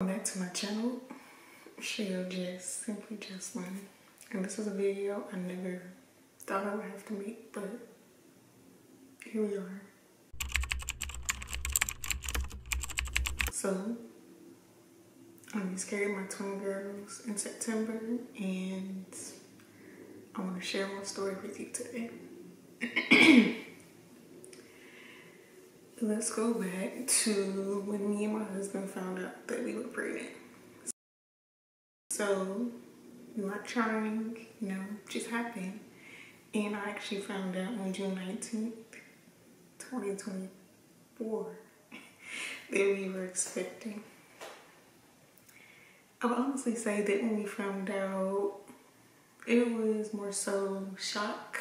Welcome back to my channel, Simply Just One. And this is a video I never thought I would have to make, but here we are. So, I miscarried my twin girls in September, and I want to share my story with you today. Let's go back to when me and my husband found out that we were pregnant. So we weren't trying, just happened. And I actually found out on June 19th, 2024, that we were expecting. I would honestly say that when we found out, it was more so shock.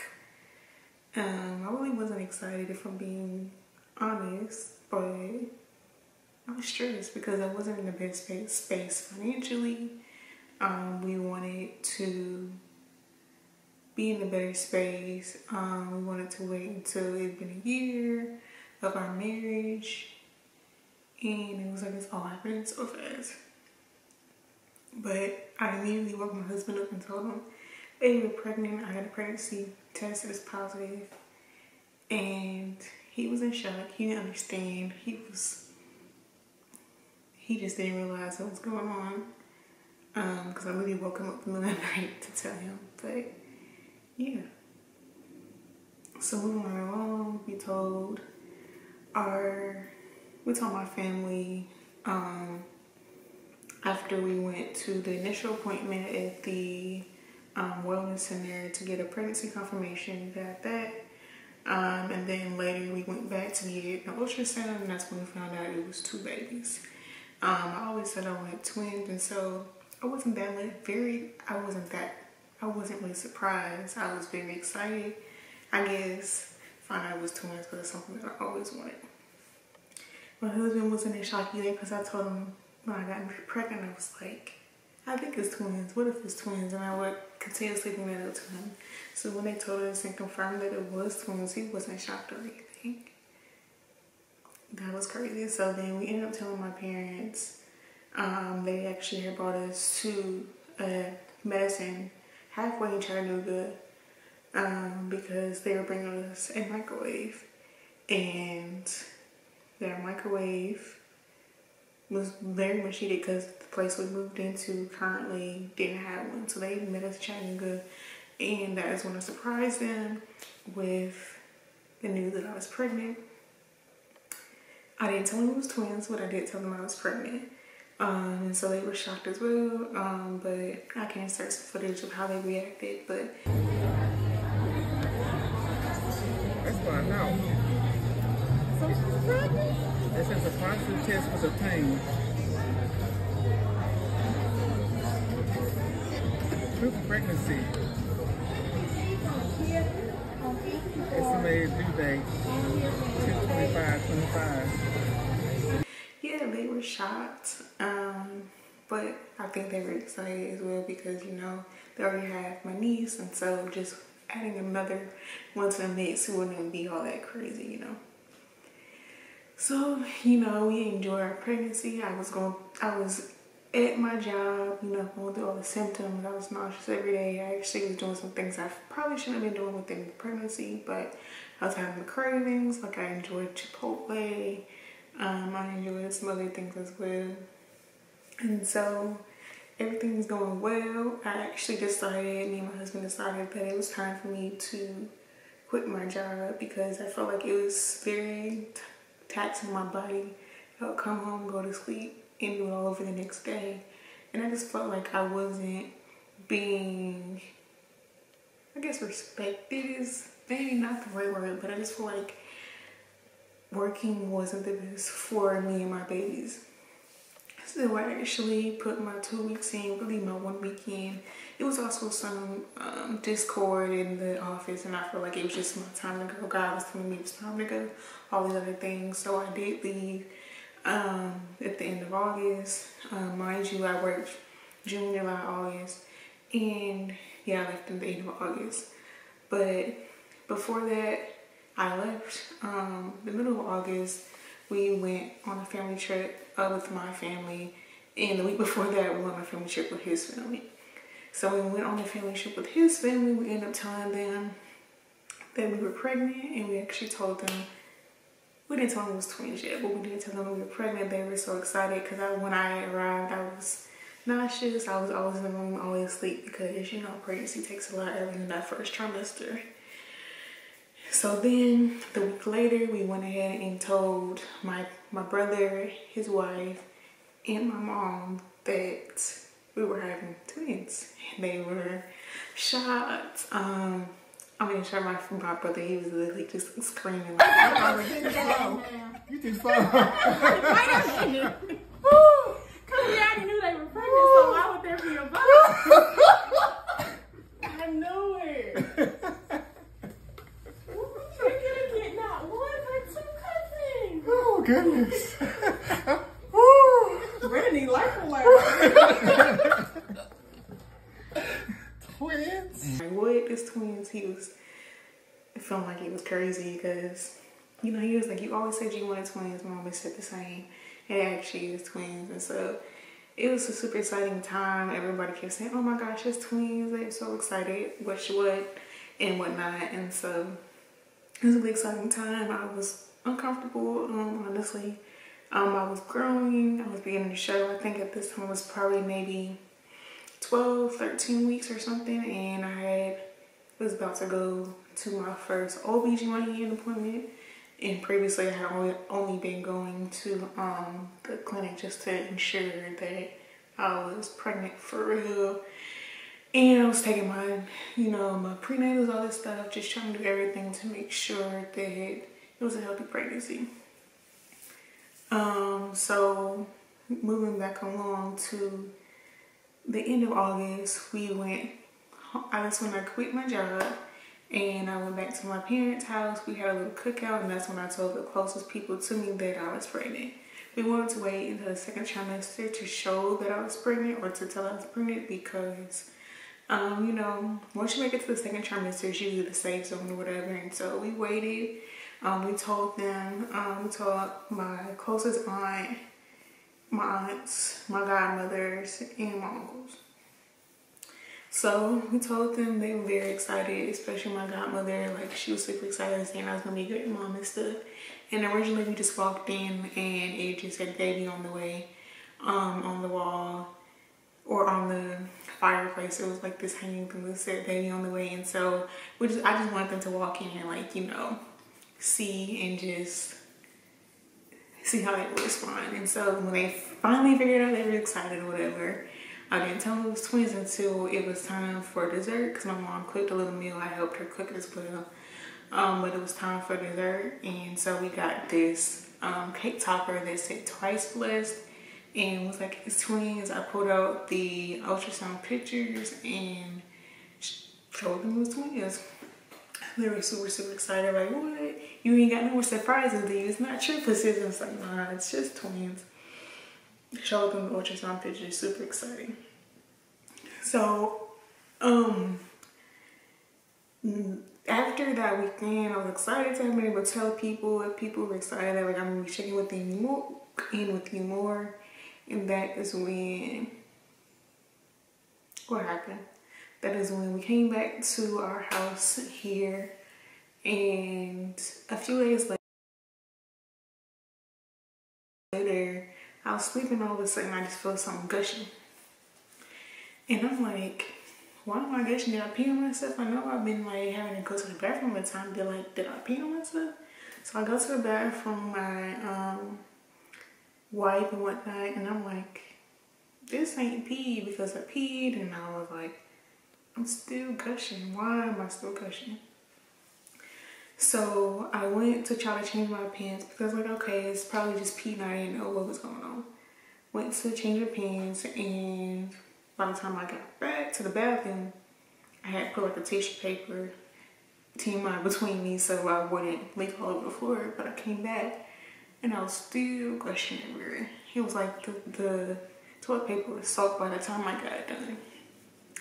I really wasn't excited, if I'm being honest, but I was stressed because I wasn't in the best space financially. We wanted to be in a better space. We wanted to wait until it had been a year of our marriage, and it was like it's all happening so fast. But I immediately woke my husband up and told him, "Hey, we're pregnant. I had a pregnancy test that was positive," and he was in shock. He didn't understand. He just didn't realize what was going on. Because I really woke him up in the middle of the night to tell him. But yeah. So moving right along, we told my family after we went to the initial appointment at the wellness center to get a pregnancy confirmation. We got that. And then later we went back to get an ultrasound, and that's when we found out it was 2 babies. I always said I wanted twins, and so I wasn't really surprised. I was very excited. I guess found out it was twins because it's something that I always wanted. My husband wasn't in shock either because I told him when I got pregnant, I was like, I think it's twins. What if it's twins? And I would continuously bring that up to him. So when they told us and confirmed that it was twins, he wasn't shocked or anything. That was crazy. So then we ended up telling my parents. They actually had brought us to medicine halfway in Chattanooga because they were bringing us a microwave, and their microwave was very much needed because the place we moved into currently didn't have one. So they met us in Chattanooga, and that is when I surprised them with the news that I was pregnant. I didn't tell them it was twins, but I did tell them I was pregnant. And so they were shocked as well, but I can insert some footage of how they reacted, but... That's what I know. So she's pregnant? It says a positive test was obtained. Proof of pregnancy. Estimated due date, 10/25/25. Yeah, they were shocked, but I think they were excited as well because, they already have my niece, and so just adding another one to the mix wouldn't even be all that crazy, So, we enjoyed our pregnancy. I was at my job, going through all the symptoms. I was nauseous every day. I actually was doing some things I probably shouldn't have been doing within the pregnancy, but I was having the cravings. Like, I enjoyed Chipotle. I enjoyed some other things as well. And so everything was going well. Me and my husband decided that it was time for me to quit my job because I felt like it was very taxing my body. I would come home, go to sleep, and do it all over the next day. And I just felt like I wasn't being, respected is maybe not the right word, but I just feel like working wasn't the best for me and my babies. So I actually put my 2 weeks in, really my 1 week in. It was also some discord in the office, and I felt like it was just my time to go. God was telling me it was time to go, all these other things. So I did leave at the end of August. Mind you, I worked June, July, August, and yeah, I left at the end of August. But before that, I left the middle of August. We went on a family trip with my family, And the week before that, we went on a family trip with his family. So when we went on a family trip with his family, we ended up telling them that we were pregnant, and we actually told them, we didn't tell them it was twins yet, but we did tell them we were pregnant. They were so excited because when I arrived, I was nauseous. I was always in the room, always asleep, because you know, pregnancy takes a lot early in that first trimester. So then the week later, we went ahead and told my brother, his wife, and my mom that we were having twins. They were shocked. I mean, shocked my brother, he was literally just screaming. You too slow. Cause we already knew they were pregnant, so why would there be a bug? I knew it. You're gonna get not one but two cousins. Oh goodness. Randy like a laugh. Twins. Like, what? It's twins. It felt like it was crazy because, you know, he was like, you always said you wanted twins. Mom always said the same. And it actually is twins. And so it was a super exciting time. Everybody kept saying, oh my gosh, it's twins. They're so excited. What and whatnot. And so it was a really exciting time. I was uncomfortable, honestly. I was growing. I was beginning to show. I think at this time it was probably maybe 12, 13 weeks or something. And I was about to go to my first OBGYN appointment. And previously I had only been going to the clinic just to ensure that I was pregnant for real. And I was taking my, you know, my prenatals, all this stuff, just trying to do everything to make sure that it was a healthy pregnancy. So moving back along to the end of August, that's when I quit my job and I went back to my parents' house. We had a little cookout, and that's when I told the closest people to me that I was pregnant. We wanted to wait until the second trimester to show that I was pregnant, or to tell I was pregnant, because you know, once you make it to the second trimester, it's usually the safe zone or whatever. And so we waited. We told them, we told my closest aunt, my aunts, my godmothers, and my uncles. So we told them. They were very excited, especially my godmother. Like, she was super excited, saying I was gonna be a great mom and stuff. And originally we just walked in and it just said baby on the way, on the wall, or on the fireplace. It was like this hanging thing that said baby on the way. And so I just wanted them to walk in and, like, you know, see and just see how they would respond. And so when they finally figured out, they were excited or whatever. I didn't tell them it was twins until it was time for dessert, because my mom cooked a little meal. I helped her cook as well. But it was time for dessert, and so we got this cake topper that said twice blessed, and it was like it's twins. I pulled out the ultrasound pictures and showed them it was twins. They were super, super excited. Like, what? You ain't got no more surprises, do you? It's not triplets. It's like, nah, it's just twins. Showed them the ultrasound pictures, super exciting. So, after that weekend, I was excited to have been able to tell people. If people were excited, that, like, I'm gonna be checking with you more, and that is when what happened. That is when we came back to our house here, and a few days later, I was sleeping, all of a sudden I just felt something gushing. And I'm like, why am I gushing? Did I pee on myself? I know I've been, like, having to go to the bathroom all the time. Did I pee on myself? So I go to the bathroom, my wipe and whatnot, and I'm like, this ain't pee, because I peed, and I was like, I'm still gushing. Why am I still gushing? So I went to try to change my pants, because, like, okay, it's probably just pee, and I didn't know what was going on. Went to change my pants, and by the time I got back to the bathroom, I had put, like, a tissue paper TMI between me so I wouldn't leak all over the floor. But I came back and I was still gushing everywhere. It was like the toilet paper was soaked by the time I got done.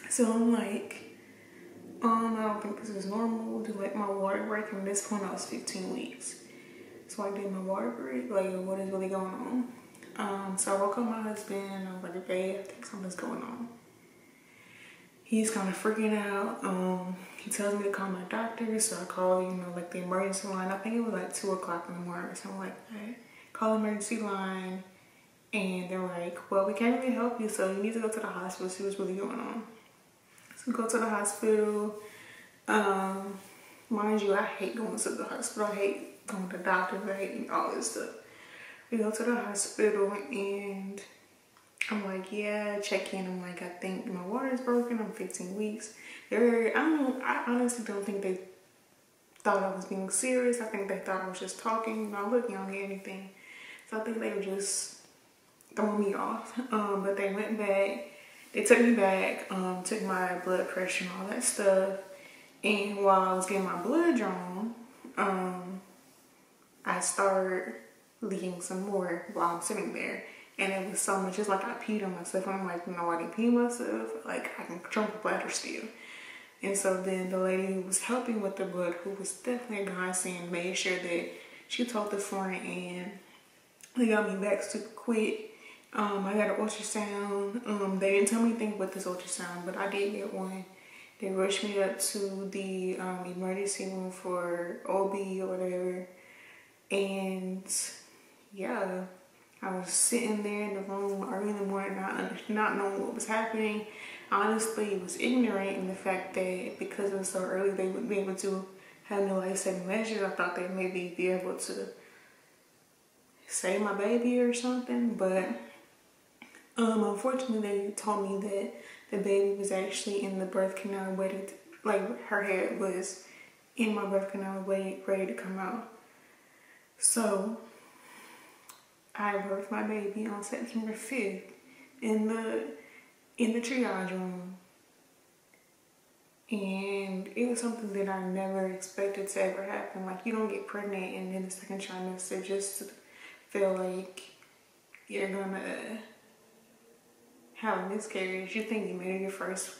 So I'm like, I don't think this is normal to let my water break. And at this point I was 15 weeks. So I did my water break, like, what is really going on? So I woke up my husband and I was like, babe, I think something's going on. He's kind of freaking out. He tells me to call my doctor, so I call, you know, like the emergency line. I think it was like 2 o'clock in the morning or something like that. Call the emergency line, and they're like, well, we can't really help you, so you need to go to the hospital, see what's really going on. So we go to the hospital. Mind you, I hate going to the hospital. I hate going to doctors. I hate all this stuff. We go to the hospital and I'm like, yeah, check in. I'm like, I think my water's broken. I'm 15 weeks. I honestly don't think they thought I was being serious. I think they thought I was just talking. I look young or anything. So I think they were just throwing me off. But they went back. They took me back, took my blood pressure and all that stuff. And while I was getting my blood drawn, I started leaking some more while I'm sitting there. And it was so much, it's like I peed on myself. And I'm like, no, I didn't pee myself. Like, I can control the bladder still. And so then the lady who was helping with the blood, who was definitely a godsend, made sure that she told the front and they got me back super quick. I got an ultrasound. They didn't tell me anything about this ultrasound, but I did get one. They rushed me up to the emergency room for OB or whatever. And yeah, I was sitting there in the room early in the morning, not knowing what was happening. Honestly, was ignorant in the fact that because it was so early, they wouldn't be able to have no life-saving measures. I thought they'd maybe be able to save my baby or something, but unfortunately, they told me that the baby was actually in the birth canal ready to, like her head was in my birth canal ready to come out. So I birthed my baby on September 5th in the triage room. And it was something that I never expected to ever happen. Like, you don't get pregnant and in the second trimester just to feel like you're gonna have a miscarriage. You think you made it your first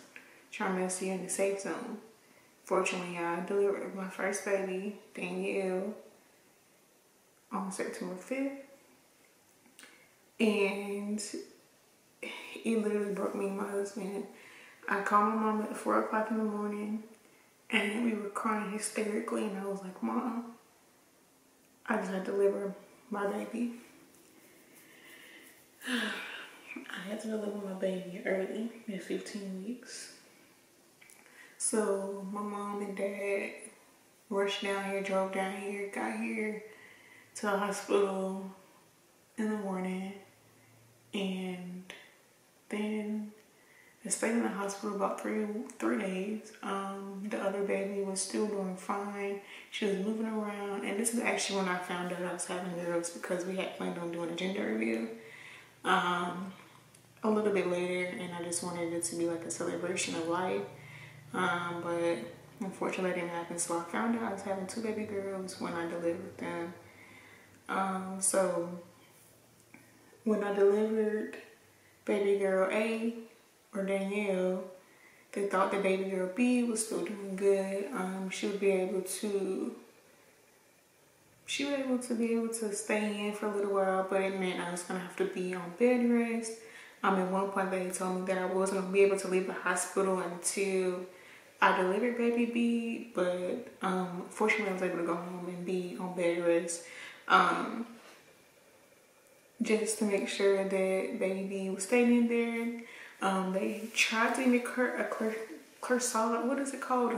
trimester, you're in the safe zone. Fortunately, I delivered my first baby, Danielle, on September 5th. And it literally broke me and my husband. I called my mom at 4 o'clock in the morning and we were crying hysterically, and I was like, Mom, I just had to deliver my baby. I had to deliver my baby early at 15 weeks. So my mom and dad rushed down here, drove down here, got here to the hospital in the morning, and then I stayed in the hospital about three days. The other baby was still doing fine. She was moving around, and this is actually when I found out I was having girls, because we had planned on doing a gender reveal a little bit later, and I just wanted it to be like a celebration of life. But unfortunately, it didn't happen. So I found out I was having 2 baby girls when I delivered them. So when I delivered baby girl A, or Danielle, they thought that baby girl B was still doing good. She would be able to stay in for a little while, but it meant I was gonna have to be on bed rest. At one point they told me that I wasn't gonna be able to leave the hospital until I delivered baby B, but fortunately I was able to go home and be on bed rest, just to make sure that baby B was staying in there. They tried to make her a corsage, what is it called?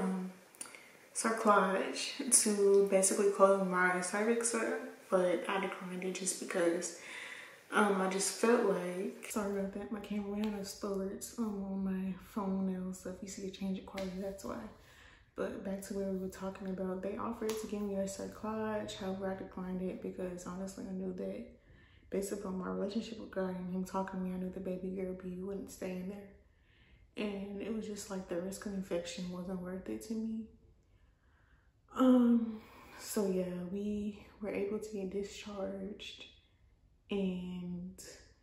Cerclage, to basically close my cervix up, but I declined it just because I just felt like, sorry about that, my camera ran out of storage on my phone now, so if you see a change of quality, that's why. But back to where we were talking about, they offered to give me a cerclage. However, I declined it because honestly I knew that based upon my relationship with God and him talking to me, I knew the baby girl B wouldn't stay in there. And it was just like the risk of infection wasn't worth it to me. So yeah, we were able to get discharged, and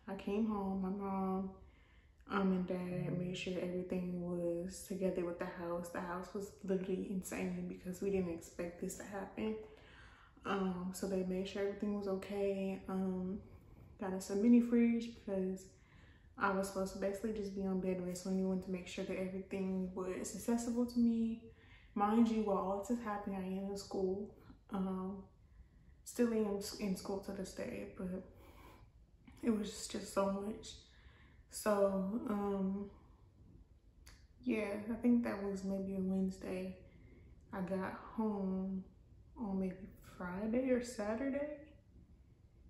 I came home. My mom and dad made sure everything was together with the house. The house was literally insane because we didn't expect this to happen. So they made sure everything was okay. got us a mini fridge because I was supposed to basically just be on bed rest, so we wanted to make sure that everything was accessible to me. Mind you, while all this is happening, I am in school. Still am in school to this day, but it was just so much. So, yeah, I think that was maybe a Wednesday. I got home on maybe Friday or Saturday.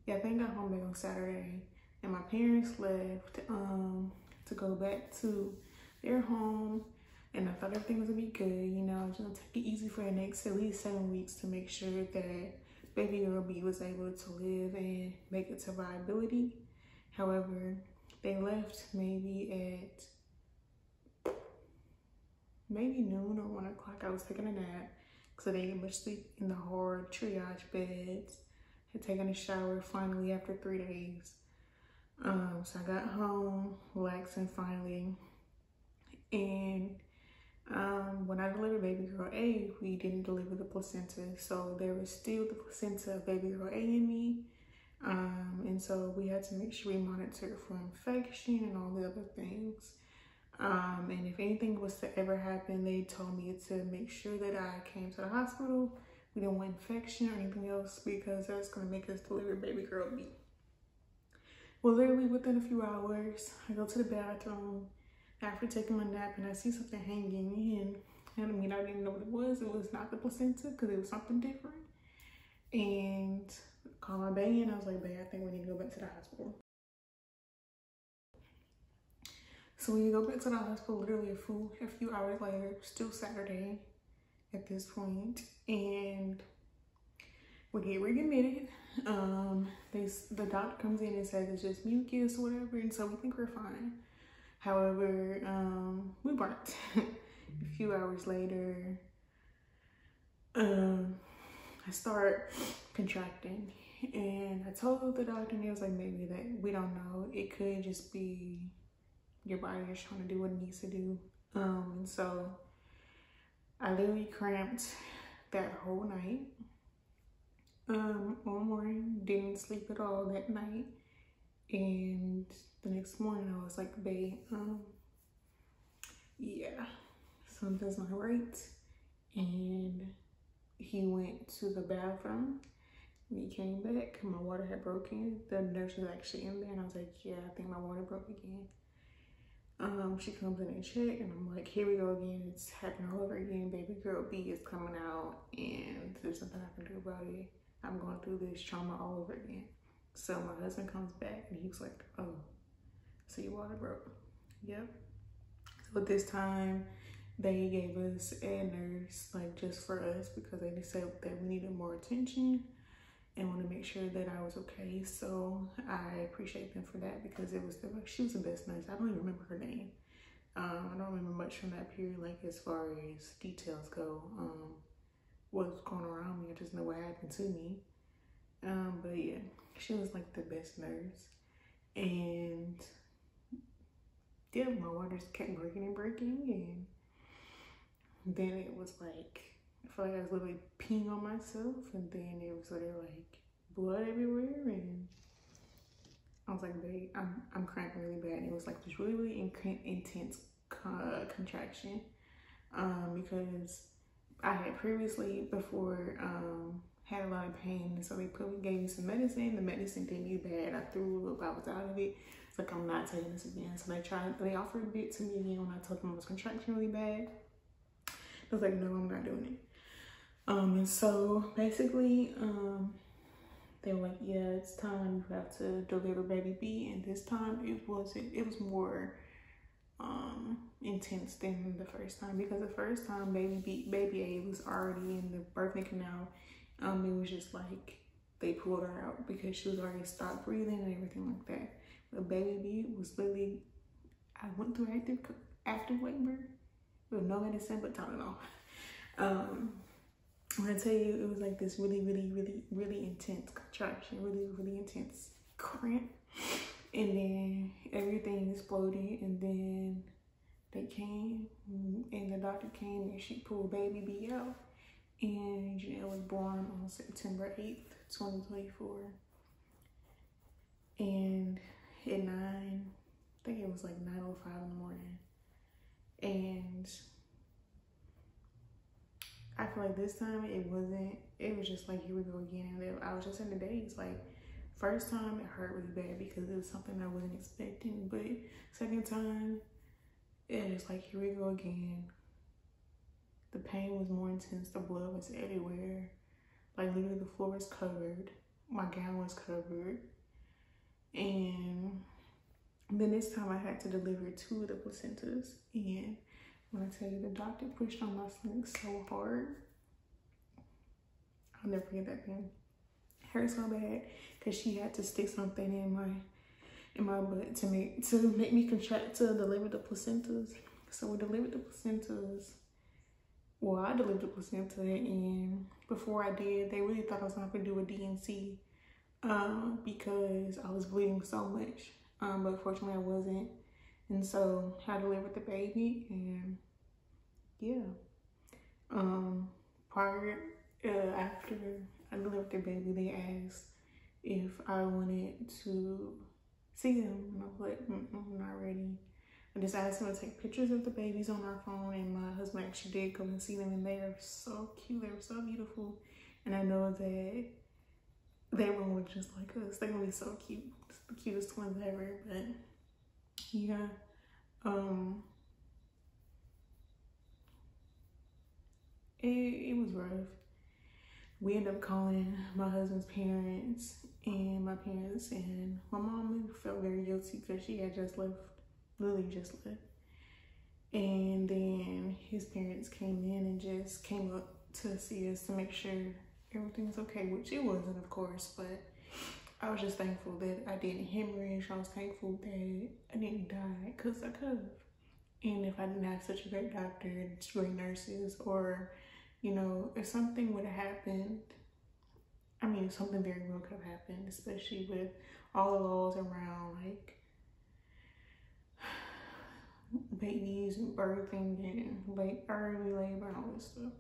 Yeah, I think I got home back on Saturday. And my parents left to go back to their home. And I thought everything was gonna be good, you know, just take it easy for the next at least 7 weeks to make sure that baby girl B was able to live and make it to viability. However, they left maybe at noon or 1 o'clock. I was taking a nap because I didn't get much sleep in the hard triage beds. Had taken a shower finally after 3 days. So I got home, relaxing finally. And when I delivered baby girl A, we didn't deliver the placenta. So there was still the placenta of baby girl A in me. And so we had to make sure we monitored for infection and all the other things. And if anything was to ever happen, they told me to make sure that I came to the hospital. We didn't want infection or anything else because that's gonna make us deliver baby girl B. Well, literally within a few hours, I go to the bathroom after taking my nap and I see something hanging and I mean, I didn't know what it was. It was not the placenta because it was something different. And I called my bae and I was like, bae, I think we need to go back to the hospital. So we go back to the hospital literally a few hours later, still Saturday at this point, and we get readmitted. The doctor comes in and says it's just mucus or whatever, and so we think we're fine. However, we weren't. A few hours later, I start contracting, and I told the doctor, and he was like, maybe that we don't know. It could just be your body is trying to do what it needs to do. So I literally cramped that whole night. One morning, didn't sleep at all that night. And the next morning I was like, babe, yeah, something's not right. And he went to the bathroom. When he came back, my water had broken. The nurse was actually in there and I was like, yeah, I think my water broke again. She comes in and check and I'm like, here we go again. It's happening all over again. Baby girl B is coming out and there's nothing I can do about it. I'm going through this trauma all over again. So my husband comes back and he was like, oh, so your water broke. Yep. So this time they gave us a nurse, like just for us, because they said that we needed more attention and want to make sure that I was okay. So I appreciate them for that because she was the best nurse. I don't even remember her name. I don't remember much from that period, like as far as details go. What's going around me, I just know what happened to me. But yeah, she was like the best nurse. And yeah, my water just kept breaking and then it was like, I feel like I was literally peeing on myself, and then it was sort of like blood everywhere, and I was like, babe, I'm cramping really bad. And it was like this really intense contraction, because I had previously before had a lot of pain, and so they gave me some medicine. The medicine didn't do bad. I threw up, I was out of it. It's like, I'm not taking this again. So they offered it to me again when I told them I was contracting really bad. I was like, no, I'm not doing it. And so basically, they were like, yeah, it's time, you have to deliver baby B. And this time it was more intense than the first time, because the first time baby A was already in the birthing canal. It was just like they pulled her out because she was already stopped breathing and everything like that. But baby B was literally, I went through active labor with no medicine but Tylenol. When I tell you, it was like this really intense contraction, really intense cramp, and then everything exploded. And then they came, and the doctor came, and she pulled baby B out, and Janelle was born on September 8th, 2024. And at 9, I think it was like 9:05 in the morning. And I feel like this time it was just like, here we go again. And I was just in the daze. Like, first time it hurt really bad because it was something I wasn't expecting. But second time, it was like, here we go again. The pain was more intense. The blood was everywhere. Like, literally the floor was covered. My gown was covered. And then this time I had to deliver 2 of the placentas. And when I tell you, the doctor pushed on my stomach so hard, I'll never forget that pain. It hurt so bad because she had to stick something in my butt to make me contract to deliver the placentas. So we delivered the placentas. Well, I delivered the placenta, and before I did, they really thought I was gonna have to do a D&C because I was bleeding so much. But fortunately I wasn't. And so I delivered the baby, and yeah. After I delivered the baby, they asked if I wanted to see them, and I was like, I'm not ready. I just asked them to take pictures of the babies on our phone, and my husband actually did go and see them, and they are so cute. They were so beautiful, and I know that they were look just like us. They're gonna be so cute. It's the cutest twins ever. But yeah, it was rough. We ended up calling my husband's parents and my parents, and my mom felt very guilty because she had just left, literally just left. And then his parents came in and just came up to see us to make sure everything was okay, which it wasn't, of course, but I was just thankful that I didn't hemorrhage. I was thankful that I didn't die, because I could have. And if I didn't have such a great doctor and great nurses, or, you know, if something would have happened, I mean, something very well could have happened, especially with all the laws around, like, babies and birthing and like early labor and all this stuff.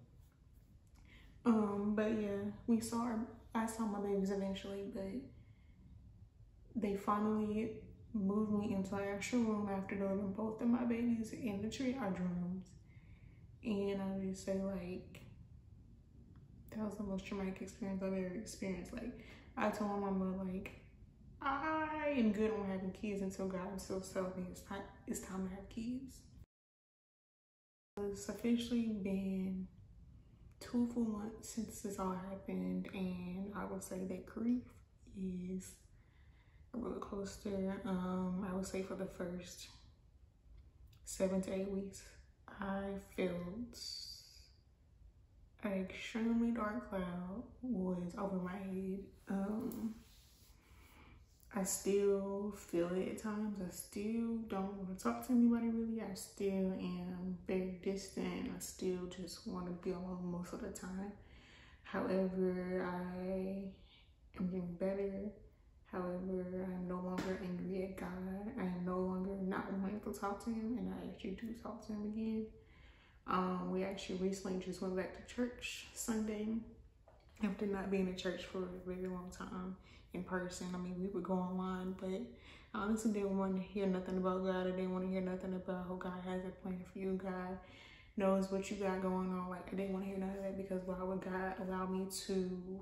But yeah, I saw my babies eventually, but they finally moved me into an actual room after delivering both of my babies in the triage rooms. And I would just say, like, that was the most traumatic experience I've ever experienced. Like, I told my mama, like, I am good on having kids until God still tells me it's time to have kids. It's officially been 2 full months since this all happened, and I would say that grief is a roller coaster. I would say for the first 7 to 8 weeks, I felt an extremely dark cloud was over my head. I still feel it at times. I still don't want to talk to anybody really. I still am very distant. I still just want to be alone most of the time. However, I am getting better. However, I am no longer angry at God. I am no longer not wanting to talk to him, and I actually do talk to him again. We actually recently just went back to church Sunday after not being in church for a very long time in person. I mean, we would go online, but I honestly didn't want to hear nothing about God. I didn't want to hear nothing about how God has a plan for you. God knows what you got going on. Like, I didn't want to hear none of that, because why would God allow me to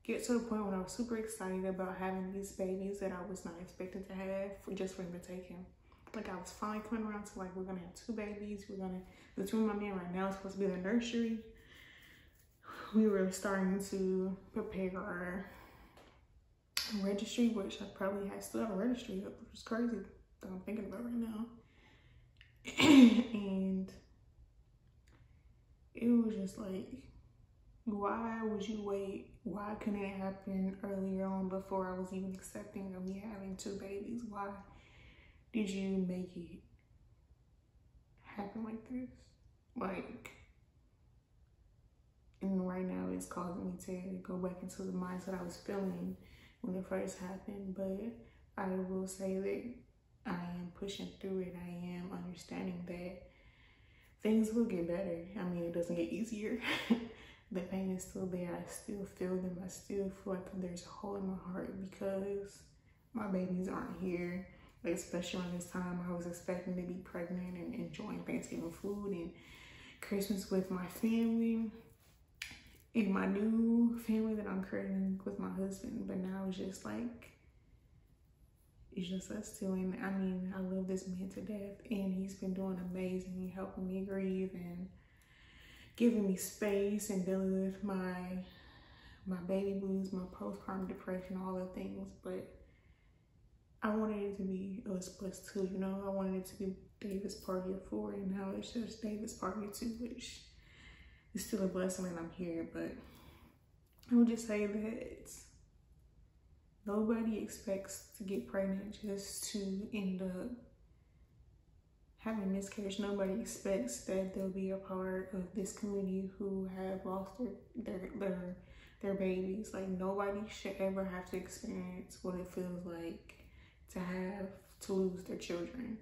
get to the point when I was super excited about having these babies that I was not expecting to have, just for him to take him. Like, I was finally coming around to, like, we're gonna have 2 babies. Between my man right now, it's supposed to be the nursery. We were starting to prepare our registry, which I probably still have a registry up, which is crazy that I'm thinking about right now. And it was just like, why would you wait? Why couldn't it happen earlier on, before I was even accepting of me having 2 babies? Why did you make it happen like this? Like, and right now it's causing me to go back into the mindset I was feeling when it first happened. But I will say that I am pushing through it. I am understanding that things will get better. I mean, it doesn't get easier. The pain is still there. I still feel them. I still feel like there's a hole in my heart, because my babies aren't here. Like, especially around this time, I was expecting to be pregnant and enjoying Thanksgiving food and Christmas with my family and my new family that I'm creating with my husband. But now it's just like, it's just us two. And I mean, I love this man to death, and he's been doing amazing, helping me grieve and giving me space and dealing with my baby blues, my postpartum depression, all the things. But I wanted it to be us plus two, you know. I wanted it to be David's party of 4, and now it's just David's party of 2, which is still a blessing that I'm here. But I would just say that nobody expects to get pregnant just to end up having a miscarriage. Nobody expects that they'll be a part of this community who have lost their babies. Like, nobody should ever have to experience what it feels like to lose their children.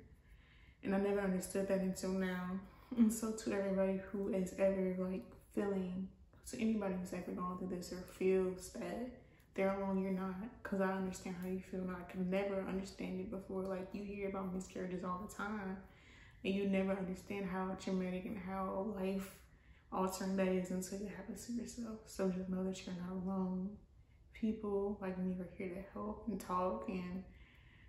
And I never understood that until now. And so to everybody who is ever like feeling, to anybody who's ever gone through this or feels that they're alone, you're not. Because I understand how you feel, and I could never understand it before. Like, you hear about miscarriages all the time, and you never understand how traumatic and how life altering that is until it happens to yourself. So just know that you're not alone. People like me are here to help and talk and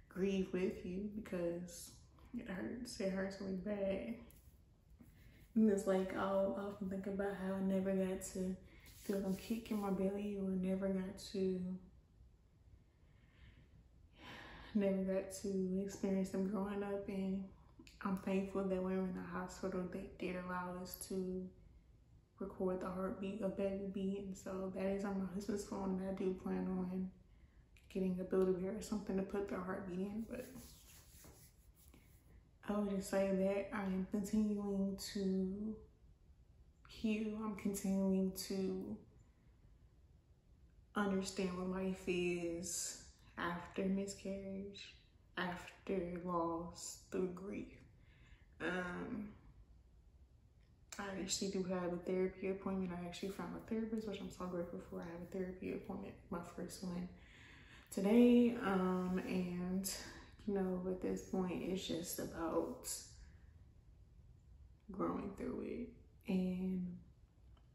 grieve with you, because it hurts. It hurts really bad. And it's like, I'll often think about how I never got to feel them kick in my belly, or never got to experience them growing up. And I'm thankful that when we were in the hospital, they did allow us to record the heartbeat of baby. And so that is on my husband's phone, and I do plan on getting a Build-A-Bear or something to put their heartbeat in. But I would just say that I am continuing to heal. I'm continuing to understand what life is after miscarriage, after loss, through grief. I actually do have a therapy appointment. I actually found a therapist, which I'm so grateful for. I have a therapy appointment, my first one today. And you know, at this point, it's just about growing through it and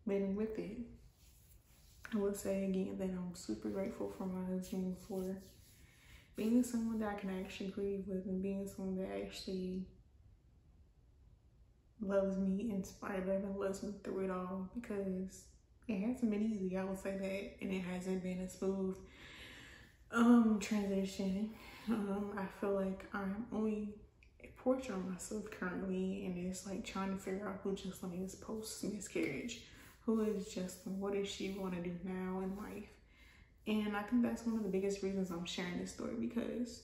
living with it. I will say again that I'm super grateful for my husband for being someone that I can actually grieve with, and being someone that actually loves me in spite of it and loves me through it all, because it hasn't been easy, I would say that, and it hasn't been a smooth transition. I feel like I'm only a portrait of myself currently, and it's like trying to figure out who Jocelyn is post miscarriage. Who is Jocelyn? What does she want to do now in life? And I think that's one of the biggest reasons I'm sharing this story, because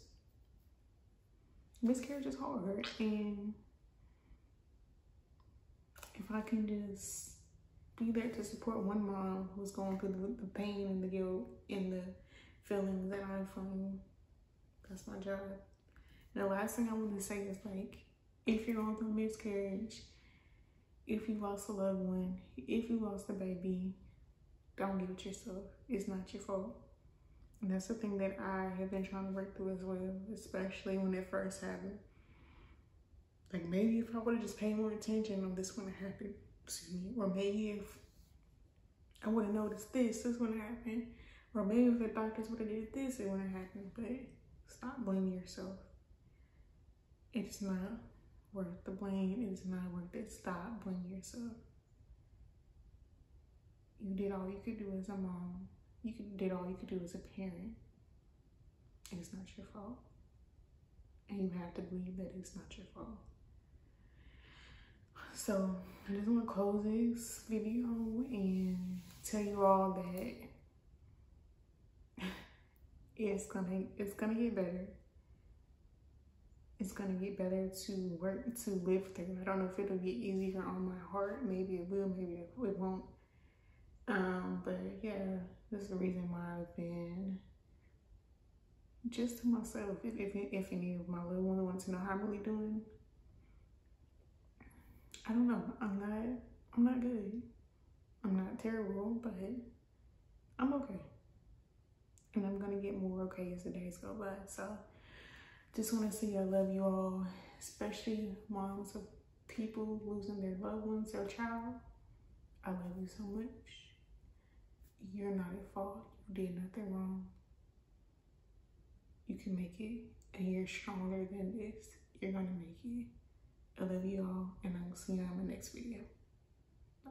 miscarriage is hard, and if I can just be there to support one mom who's going through the pain and the guilt and the feelings that I'm feeling, that's my job. And the last thing I want to say is, like, if you're going through a miscarriage, if you lost a loved one, if you lost a baby, don't give it yourself. It's not your fault. And that's the thing that I have been trying to work through as well, especially when it first happened. Like, maybe if I would have just paid more attention, this wouldn't have happened. Excuse me. Or maybe if I would have noticed this wouldn't happen. Or maybe if the doctors would have did this, it wouldn't happen. But stop blaming yourself. It's not worth the blame. It's not worth it. Stop blaming yourself. You did all you could do as a mom. You did all you could do as a parent. And it's not your fault. And you have to believe that it's not your fault. So I just want to close this video and tell you all that it's gonna get better. It's gonna get better to work to live through. I don't know if it'll get easier on my heart. Maybe it will. Maybe it won't. But yeah, this is the reason why I've been just to myself. If any of my little ones want to know how I'm really doing, I don't know. I'm not good. I'm not terrible, but I'm okay. And I'm gonna get more okay as the days go by. So just want to say I love you all, especially moms of people losing their loved ones, their child. I love you so much. You're not at fault. You did nothing wrong. You can make it, and you're stronger than this. You're gonna make it. I love you all, and I will see you on my next video. Bye.